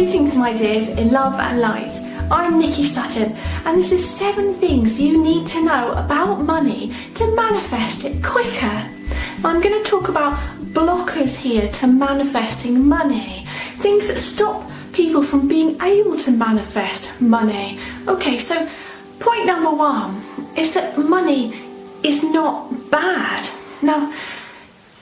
Greetings my dears in love and light. I'm Nikki Sutton and this is 7 things you need to know about money to manifest it quicker. I'm going to talk about blockers here to manifesting money, things that stop people from being able to manifest money. Okay, so point number 1 is that money is not bad. Now,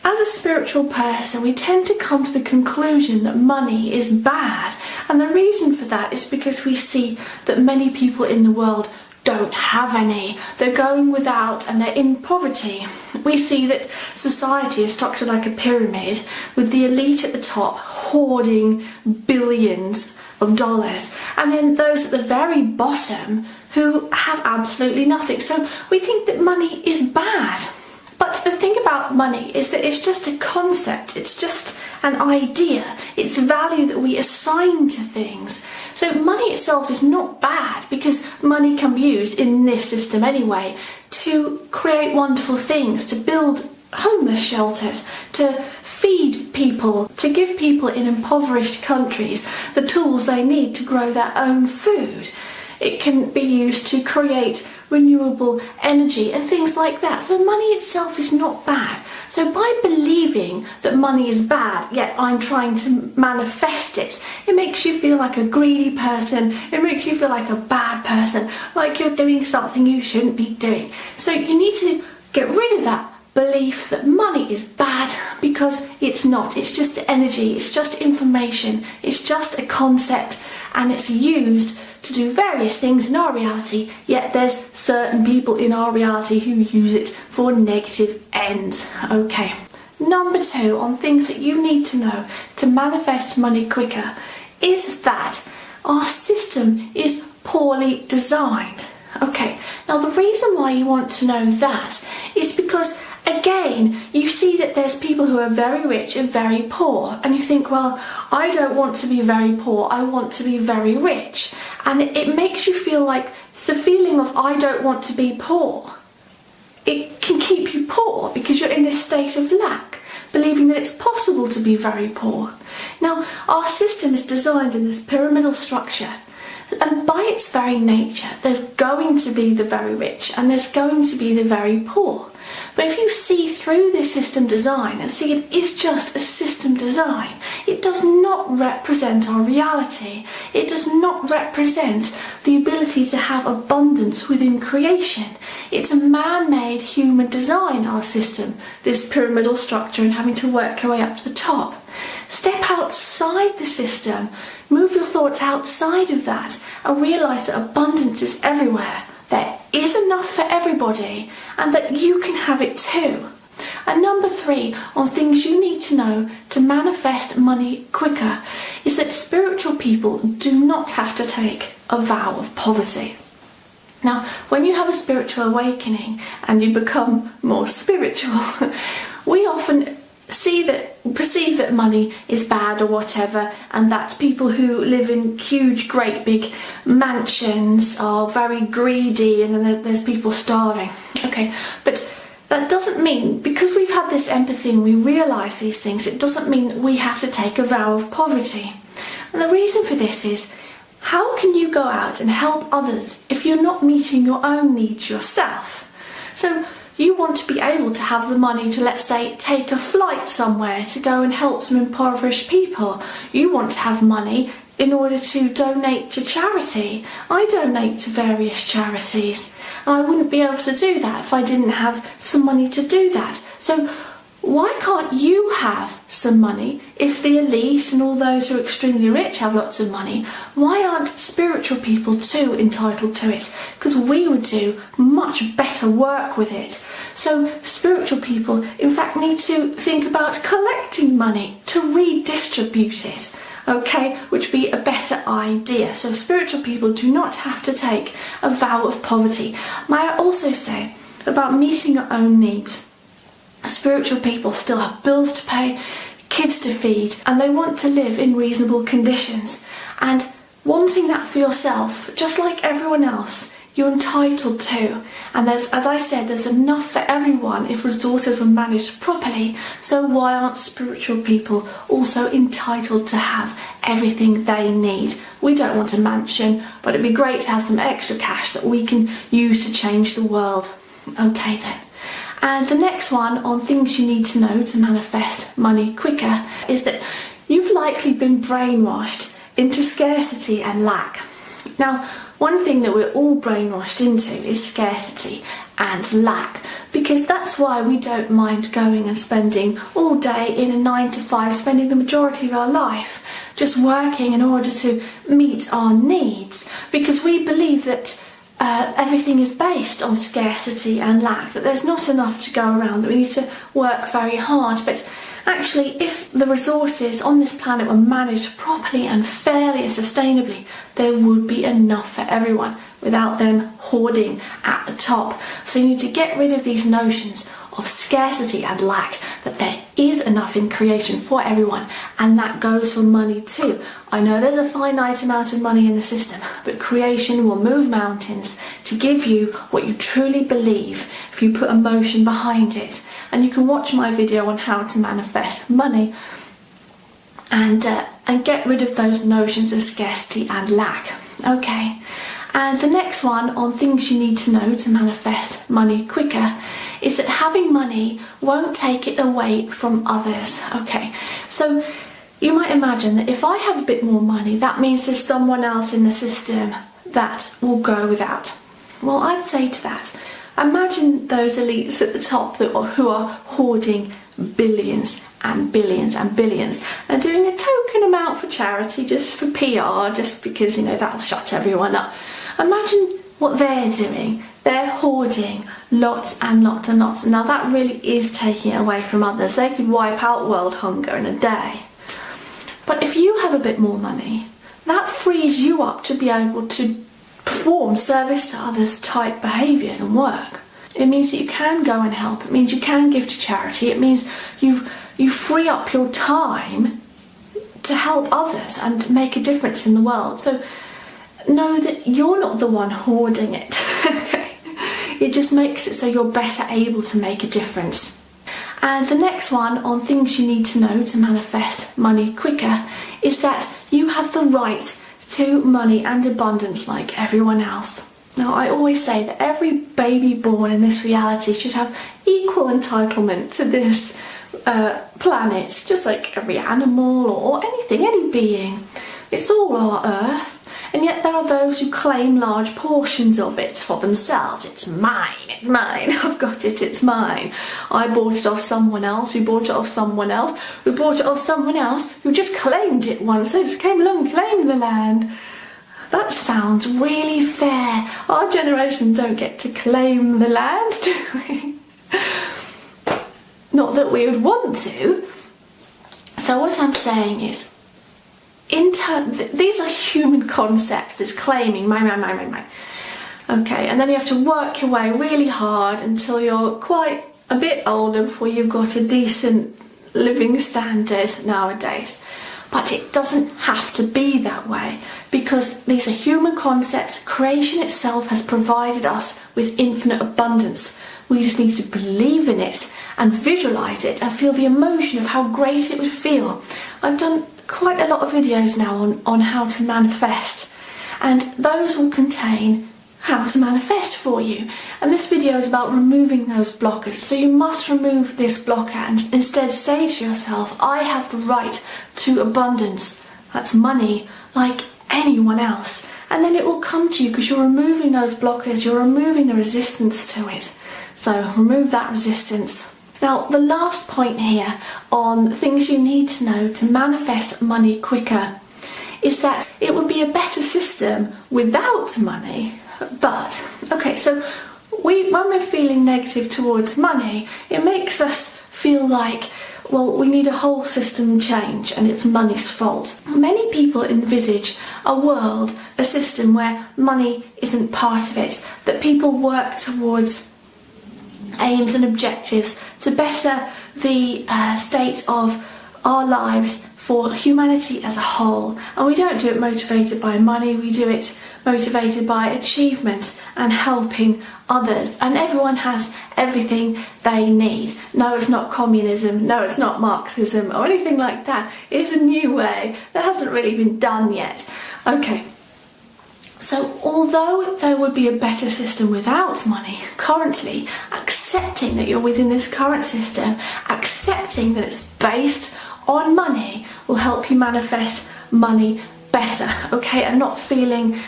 as a spiritual person, we tend to come to the conclusion that money is bad. And the reason for that is because we see that many people in the world don't have any. They're going without and they're in poverty. We see that society is structured like a pyramid with the elite at the top hoarding billions of dollars, and then those at the very bottom who have absolutely nothing. So we think that money is bad. But the thing about money is that it's just a concept, it's just an idea, it's value that we assign to things. So money itself is not bad because money can be used in this system anyway to create wonderful things, to build homeless shelters, to feed people, to give people in impoverished countries the tools they need to grow their own food. It can be used to create renewable energy and things like that. So money itself is not bad. So by believing that money is bad, yet I'm trying to manifest it, it makes you feel like a greedy person, it makes you feel like a bad person, like you're doing something you shouldn't be doing. So you need to get rid of that belief that money is bad, because it's not. It's just energy, it's just information, it's just a concept, and it's used to do various things in our reality, yet there's certain people in our reality who use it for negative ends. Okay. Number 2 on things that you need to know to manifest money quicker is that our system is poorly designed. Okay, now the reason why you want to know that is because again, you see that there's people who are very rich and very poor, and you think, well, I don't want to be very poor, I want to be very rich. And it makes you feel like the feeling of I don't want to be poor, it can keep you poor because you're in this state of lack, believing that it's possible to be very poor. Now, our system is designed in this pyramidal structure, and by its very nature, there's going to be the very rich and there's going to be the very poor. But if you see through this system design and see it is just a system design, it does not represent our reality. It does not represent the ability to have abundance within creation. It's a man-made human design, our system, this pyramidal structure, and having to work your way up to the top. Step outside the system, move your thoughts outside of that, and realise that abundance is everywhere. There is enough for everybody, and that you can have it too. And number 3 on things you need to know to manifest money quicker is that spiritual people do not have to take a vow of poverty. Now, when you have a spiritual awakening and you become more spiritual, we often perceive that money is bad or whatever, and that people who live in huge, great big mansions are very greedy, and then there's people starving. Okay, but that doesn't mean, because we've had this empathy and we realise these things, it doesn't mean we have to take a vow of poverty. And the reason for this is, how can you go out and help others if you're not meeting your own needs yourself? So you want to be able to have the money to, let's say, take a flight somewhere to go and help some impoverished people. You want to have money in order to donate to charity. I donate to various charities, and I wouldn't be able to do that if I didn't have some money to do that. So why can't you have some money if the elite and all those who are extremely rich have lots of money? Why aren't spiritual people too entitled to it? Because we would do much better work with it. So spiritual people, in fact, need to think about collecting money to redistribute it, okay, which would be a better idea. So spiritual people do not have to take a vow of poverty. May I also say about meeting your own needs? Spiritual people still have bills to pay, kids to feed, and they want to live in reasonable conditions. And wanting that for yourself, just like everyone else, you're entitled to. And there's, as I said, there's enough for everyone if resources are managed properly. So why aren't spiritual people also entitled to have everything they need? We don't want a mansion, but it'd be great to have some extra cash that we can use to change the world. Okay then. And the next one on things you need to know to manifest money quicker is that you've likely been brainwashed into scarcity and lack. Now, one thing that we're all brainwashed into is scarcity and lack, because that's why we don't mind going and spending all day in a 9-to-5, spending the majority of our life just working in order to meet our needs, because we believe that everything is based on scarcity and lack, that there's not enough to go around, that we need to work very hard. But actually, if the resources on this planet were managed properly and fairly and sustainably, there would be enough for everyone without them hoarding at the top. So you need to get rid of these notions of scarcity and lack, that there is enough in creation for everyone, and that goes for money too. I know there's a finite amount of money in the system, but creation will move mountains to give you what you truly believe if you put emotion behind it. And you can watch my video on how to manifest money and get rid of those notions of scarcity and lack. Okay, and the next one on things you need to know to manifest money quicker is that having money won't take it away from others. Okay, so you might imagine that if I have a bit more money, that means there's someone else in the system that will go without. Well, I'd say to that, imagine those elites at the top who are hoarding billions and billions and billions and doing a token amount for charity, just for PR, just because, you know, that'll shut everyone up. Imagine what they're doing. They're hoarding lots and lots and lots. Now that really is taking it away from others. They could wipe out world hunger in a day. But if you have a bit more money, that frees you up to be able to perform service to others type behaviours and work. It means that you can go and help. It means you can give to charity. It means you free up your time to help others and make a difference in the world. So know that you're not the one hoarding it. Okay? It just makes it so you're better able to make a difference. And the next one on things you need to know to manifest money quicker is that you have the right to money and abundance like everyone else. Now, I always say that every baby born in this reality should have equal entitlement to this planet, just like every animal or anything, any being. It's all our earth. And yet there are those who claim large portions of it for themselves. It's mine, I've got it, it's mine. I bought it off someone else, who bought it off someone else, who bought it off someone else, who just claimed it once. They just came along and claimed the land. That sounds really fair. Our generation don't get to claim the land, do we? Not that we would want to. So what I'm saying is, these are human concepts, this claiming, mine. Okay, and then you have to work your way really hard until you're quite a bit older before you've got a decent living standard nowadays. But it doesn't have to be that way, because these are human concepts. Creation itself has provided us with infinite abundance. We just need to believe in it and visualise it and feel the emotion of how great it would feel. I've done quite a lot of videos now on how to manifest, and those will contain how to manifest for you. And this video is about removing those blockers. So you must remove this blocker and instead say to yourself, I have the right to abundance, that's money, like anyone else. And then it will come to you because you're removing those blockers, you're removing the resistance to it. So remove that resistance. Now, the last point here on things you need to know to manifest money quicker is that it would be a better system without money. But, okay, so when we're feeling negative towards money, it makes us feel like, well, we need a whole system change and it's money's fault. Many people envisage a world, a system where money isn't part of it, that people work towards aims and objectives to better the state of our lives for humanity as a whole. And we don't do it motivated by money, we do it motivated by achievement and helping others. And everyone has everything they need. No, it's not communism. No, it's not Marxism or anything like that. It's a new way that hasn't really been done yet. Okay. So although there would be a better system without money, currently accepting that you're within this current system, accepting that it's based on money, will help you manifest money better, okay? And not feeling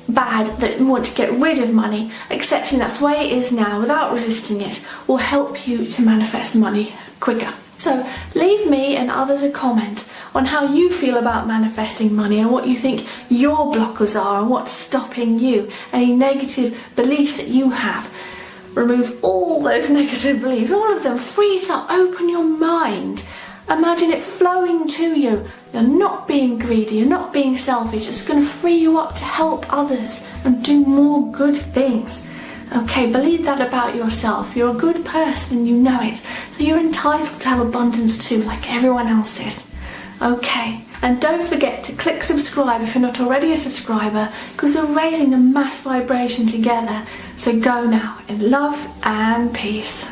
bad that you want to get rid of money, accepting that's the way it is now without resisting it, will help you to manifest money quicker. So leave me and others a comment on how you feel about manifesting money and what you think your blockers are and what's stopping you, any negative beliefs that you have. Remove all those negative beliefs, all of them, free it up, open your mind. Imagine it flowing to you. You're not being greedy, you're not being selfish. It's going to free you up to help others and do more good things. Okay, believe that about yourself. You're a good person and you know it. So you're entitled to have abundance too, like everyone else is. Okay, and don't forget to click subscribe if you're not already a subscriber, because we're raising the mass vibration together. So go now in love and peace.